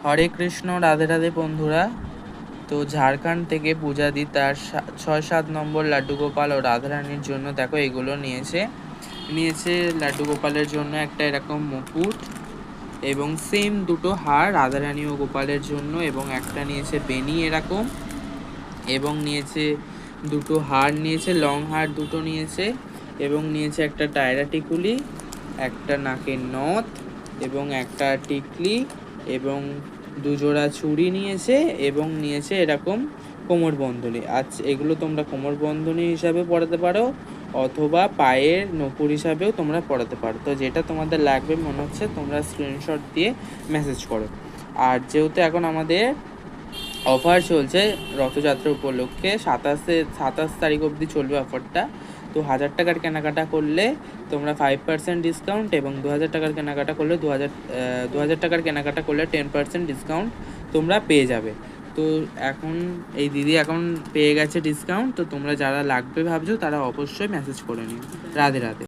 হরে কৃষ্ণ, রাধে রাধে বন্ধুরা। তো ঝাড়খণ্ড থেকে পূজাদি তার 6-7 নম্বর লাড্ডু গোপাল ও রাধারানীর জন্য দেখো এগুলো নিয়েছে লাড্ডু গোপালের জন্য একটা এরকম মুকুট এবং সেম দুটো হার রাধারানী ও গোপালের জন্য, এবং একটা নিয়েছে বেনি এরকম, এবং নিয়েছে দুটো হার, নিয়েছে লং হার দুটো নিয়েছে, এবং নিয়েছে একটা টায়রা টিকুলি, একটা নাকের নথ এবং একটা টিকলি, এবং দুজোড়া চুড়ি নিয়েছে, এবং নিয়েছে এরকম কোমরবন্ধনী। আচ্ছা, এগুলো তোমরা কোমরবন্ধনী হিসাবে পরাতে পারো অথবা পায়ের নপুর হিসাবেও তোমরা পরাতে পারো। তো যেটা তোমাদের লাগবে মনে হচ্ছে তোমরা স্ক্রিনশট দিয়ে মেসেজ করো। আর যেহেতু এখন আমাদের অফার চলছে রথযাত্রা উপলক্ষে, 27 তারিখ অবধি চলবে অফারটা। তো 1000 টাকার কেনাকাটা করলে তোমরা 5% ডিসকাউন্ট, এবং 2000 টাকার কেনাকাটা করলে 2000 টাকার কেনাকাটা করলে 10% ডিসকাউন্ট তোমরা পেয়ে যাবে। তো এখন এই দিদি এখন পেয়ে গেছে ডিসকাউন্ট। তো তোমরা যারা লাগবে ভাবছো তারা অবশ্যই মেসেজ করে নিও। রাধে রাধে।